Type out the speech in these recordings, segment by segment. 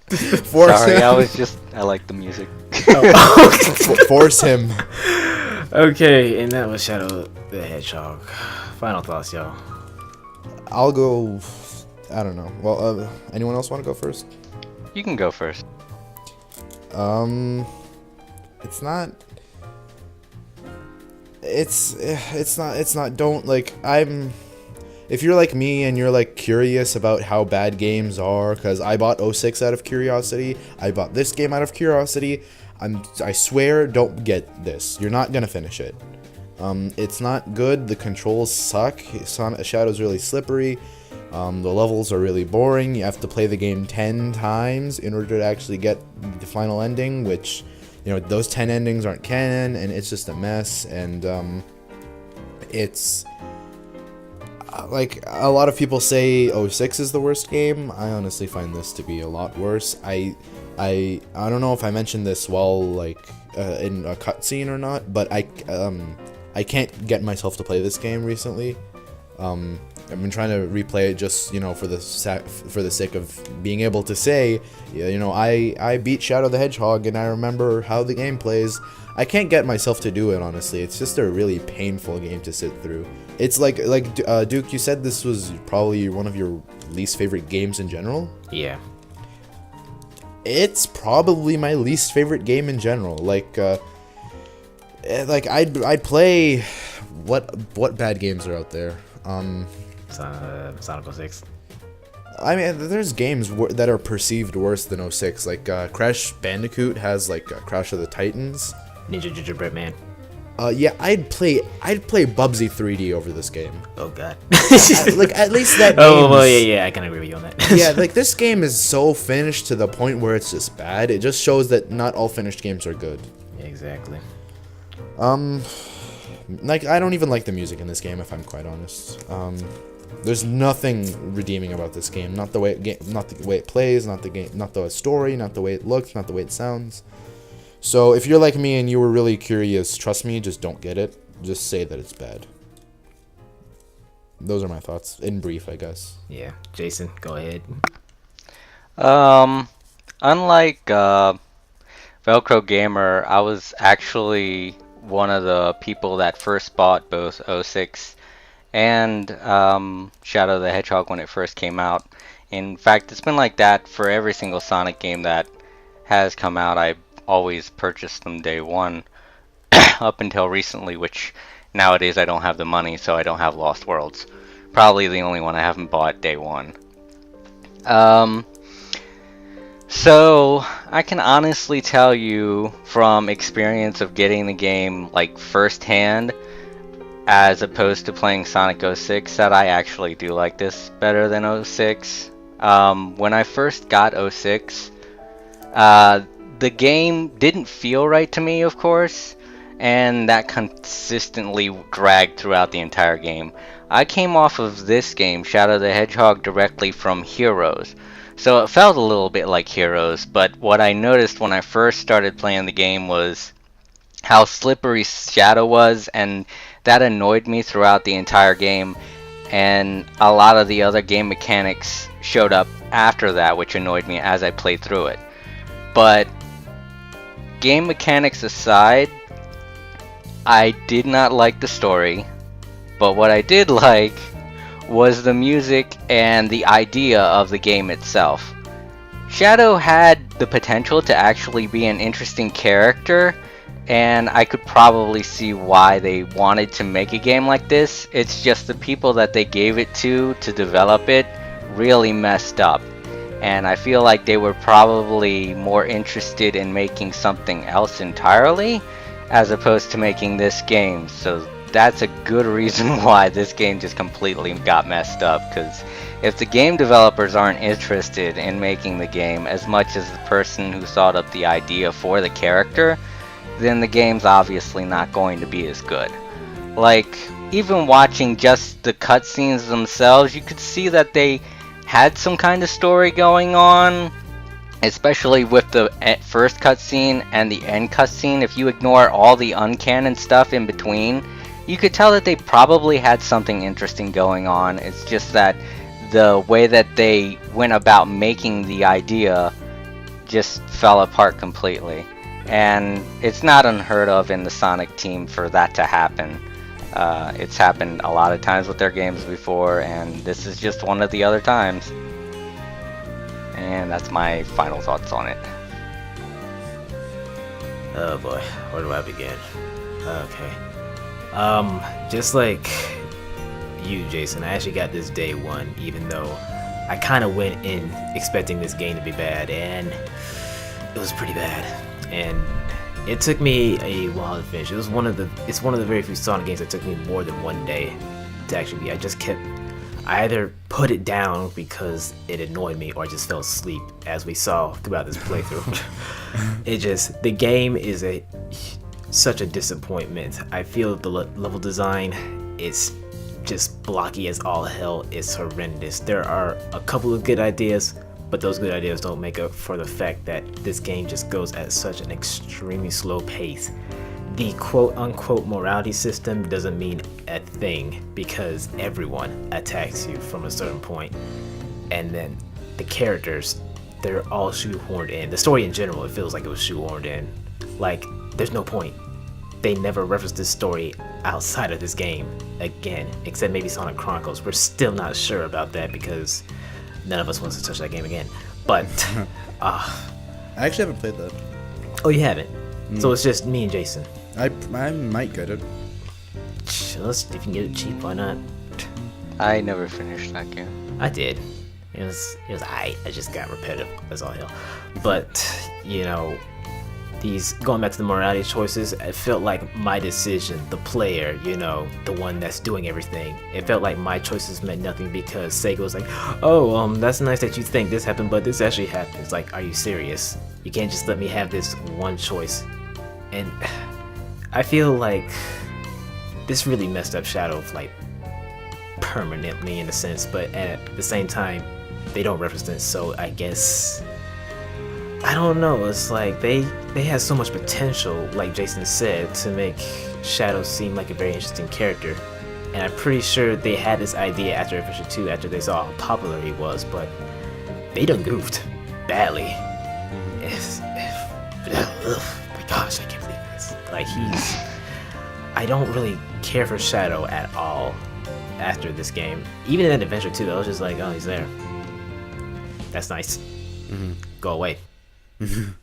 Force Sorry, him. I like the music. Force him. Okay, and that was Shadow the Hedgehog. Final thoughts, y'all. I'll go. I don't know. Well, anyone else want to go first? You can go first. It's not. It's not. Don't like. If you're like me and you're like curious about how bad games are, because I bought 06 out of curiosity, I bought this game out of curiosity. I swear, don't get this. You're not gonna finish it. It's not good. The controls suck. Shadow's really slippery. The levels are really boring. You have to play the game 10 times in order to actually get the final ending, which, those 10 endings aren't canon, and it's just a mess. And it's like a lot of people say 06 is the worst game. I honestly find this to be a lot worse. I don't know if I mentioned this while in a cutscene or not, but I can't get myself to play this game recently. I've been trying to replay it just, for the sake of being able to say, I beat Shadow the Hedgehog and I remember how the game plays. I can't get myself to do it, honestly. It's just a really painful game to sit through. It's like Duke, you said this was probably one of your least favorite games in general? Yeah. It's probably my least favorite game in general. I'd play what bad games are out there? Sonic 06. I mean, there's games that are perceived worse than 06. Crash Bandicoot has Crash of the Titans. Ninja Gingerbread Man. Yeah, I'd play Bubsy 3D over this game. Oh god. At least that. Oh well, yeah, I can agree with you on that. Yeah, this game is so finished to the point where it's just bad. It just shows that not all finished games are good. Exactly. I don't even like the music in this game, if I'm quite honest. There's nothing redeeming about this game. Not the way it plays, not the story, not the way it looks, not the way it sounds. So if you're like me and you were really curious, trust me, just don't get it. Just say that it's bad. Those are my thoughts, in brief, I guess. Yeah, Jason, go ahead. Unlike Velcro Gamer, I was actually one of the people that first bought both 06 and Shadow the Hedgehog when it first came out. In fact, it's been like that for every single Sonic game that has come out. I always purchased them day one up until recently, which nowadays I don't have the money, so I don't have Lost Worlds. Probably the only one I haven't bought day one. So I can honestly tell you from experience of getting the game firsthand, as opposed to playing Sonic 06, that I actually do like this better than 06. When I first got 06, the game didn't feel right to me, of course, and that consistently dragged throughout the entire game. I came off of this game, Shadow the Hedgehog, directly from Heroes, so it felt a little bit like Heroes, but what I noticed when I first started playing the game was how slippery Shadow was, and that annoyed me throughout the entire game, and a lot of the other game mechanics showed up after that, which annoyed me as I played through it. But game mechanics aside, I did not like the story, but what I did like was the music and the idea of the game itself. Shadow had the potential to actually be an interesting character, and I could probably see why they wanted to make a game like this. It's just the people that they gave it to develop it really messed up. And I feel like they were probably more interested in making something else entirely, as opposed to making this game. So that's a good reason why this game just completely got messed up, because if the game developers aren't interested in making the game as much as the person who thought up the idea for the character, then the game's obviously not going to be as good. Even watching just the cutscenes themselves, you could see that they had some kind of story going on, especially with the first cutscene and the end cutscene. If you ignore all the uncanon stuff in between, you could tell that they probably had something interesting going on. It's just that the way that they went about making the idea just fell apart completely. And it's not unheard of in the Sonic team for that to happen. It's happened a lot of times with their games before, and this is just one of the other times. And that's my final thoughts on it. Oh boy, where do I begin? Okay. Just like you, Jason, I actually got this day one, even though I kind of went in expecting this game to be bad, and it was pretty bad. And it took me a while to finish. It's one of the very few Sonic games that took me more than one day to actually beat. I either put it down because it annoyed me, or I just fell asleep, as we saw throughout this playthrough. The game is such a disappointment. I feel the level design is just blocky as all hell. It's horrendous. There are a couple of good ideas, but those good ideas don't make up for the fact that this game just goes at such an extremely slow pace. The quote-unquote morality system doesn't mean a thing because everyone attacks you from a certain point. And then the characters, they're all shoehorned in. The story in general, it feels like it was shoehorned in. Like, there's no point. They never reference this story outside of this game again, except maybe Sonic Chronicles. We're still not sure about that because none of us wants to touch that game again. But, I actually haven't played that. Oh, you haven't? So it's just me and Jason. I might get it. If you can get it cheap, why not? I never finished that game. I did. It was I just got repetitive as all hell. But, these going back to the morality choices, it felt like my decision, the player, the one that's doing everything. It felt like my choices meant nothing because Sega was like, oh, that's nice that you think this happened, but this actually happened. It's like, are you serious? You can't just let me have this one choice. And I feel like this really messed up Shadow like permanently in a sense, but at the same time, they don't reference it, so I guess I don't know. It's like they had so much potential, like Jason said, to make Shadow seem like a very interesting character. And I'm pretty sure they had this idea after Adventure 2, after they saw how popular he was, but they done goofed badly. My gosh, I can't believe this. Like, I don't really care for Shadow at all after this game. Even in Adventure 2, I was just like, oh, he's there. That's nice. Go away. And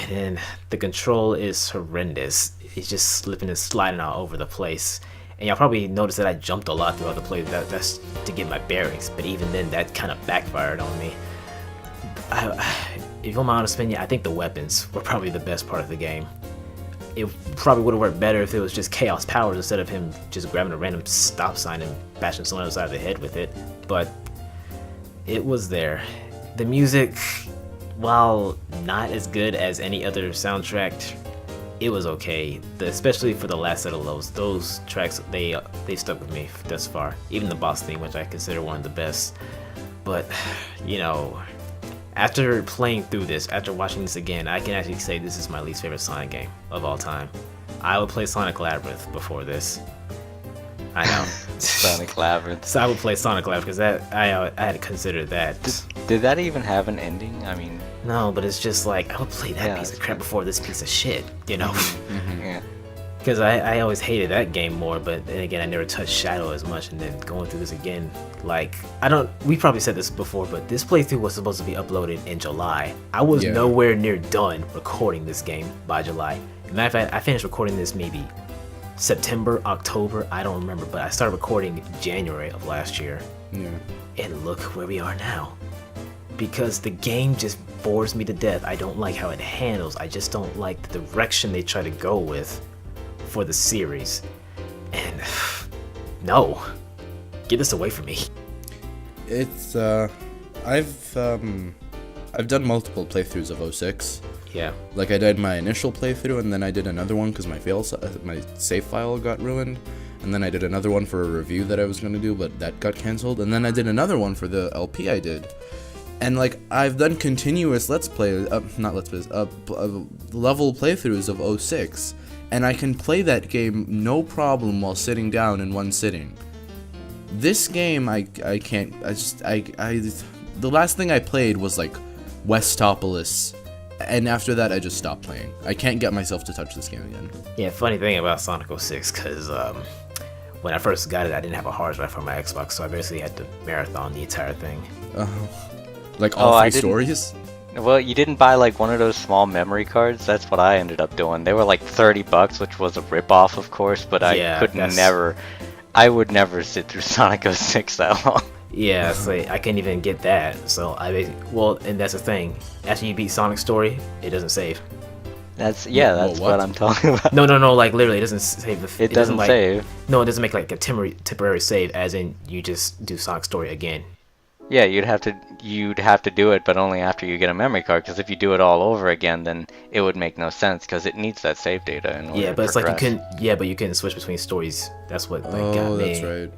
then the control is horrendous. It's just slipping and sliding all over the place. And y'all probably noticed that I jumped a lot throughout the play. That's to get my bearings. But even then, that kind of backfired on me. If you want my honest opinion, I think the weapons were probably the best part of the game. It probably would have worked better if it was just Chaos Powers instead of him just grabbing a random stop sign and bashing someone else of the head with it. But it was there. The music, while not as good as any other soundtrack, it was okay. Especially for the last set of levels. Those tracks, they stuck with me thus far. Even the boss theme, which I consider one of the best. But, after playing through this, after watching this again, I can actually say this is my least favorite Sonic game of all time. I would play Sonic Labyrinth before this. I know. Sonic Labyrinth. So I would play Sonic Labyrinth because I had to consider that. Did that even have an ending? I mean... No, but it's just like, I would play that piece of crap before this piece of shit, Yeah. Because I always hated that game more, but then again, I never touched Shadow as much, and then going through this again, like, we probably said this before, but this playthrough was supposed to be uploaded in July. I was nowhere near done recording this game by July. As a matter of fact, I finished recording this maybe September, October, I don't remember, but I started recording January of last year. Yeah. And look where we are now. Because the game just bores me to death. I don't like how it handles. I just don't like the direction they try to go with for the series. And no, get this away from me. It's I've done multiple playthroughs of 06. Yeah. Like I did my initial playthrough, and then I did another one because my save file got ruined, and then I did another one for a review that I was gonna do, but that got canceled, and then I did another one for the LP I did. And like I've done continuous level playthroughs of 06, and I can play that game no problem while sitting down in one sitting. This game I can't. The last thing I played was like Westopolis and after that, I just stopped playing. I can't get myself to touch this game again. Yeah, funny thing about Sonic 06, because when I first got it, I didn't have a hard drive for my Xbox, so I basically had to marathon the entire thing. Like all Oh, I three didn't- stories. Well, you didn't buy like one of those small memory cards. That's what I ended up doing. They were like $30, which was a ripoff, of course. But Yeah, I could never. I would never sit through Sonic 06 that long. Yeah, so I couldn't even get that. So and that's the thing. After you beat Sonic's story, it doesn't save. That's Well, what what? I'm talking about. No, like literally, it doesn't save the. It doesn't like, save. No, it doesn't make like a temporary save, as in you just do Sonic's story again. Yeah, you'd have to do it, but only after you get a memory card. Because if you do it all over again, then it would make no sense. Because it needs that save data in order Yeah, to but it's like you progress. couldn't. Yeah, but you couldn't switch between stories. That's what like got Oh, me. that's right.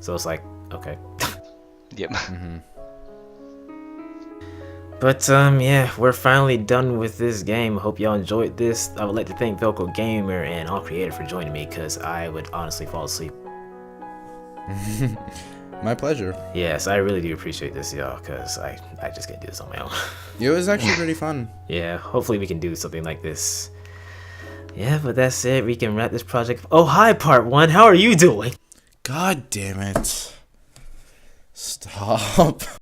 So it's like okay. Yep. But yeah, we're finally done with this game. Hope y'all enjoyed this. I would like to thank Velcro Gamer and All Creator for joining me, because I would honestly fall asleep. My pleasure. Yes, I really do appreciate this, y'all, because I just can't do this on my own. It was actually pretty fun. Yeah, hopefully we can do something like this. Yeah, but that's it. We can wrap this project. Oh, hi, Part 1. How are you doing? God damn it. Stop.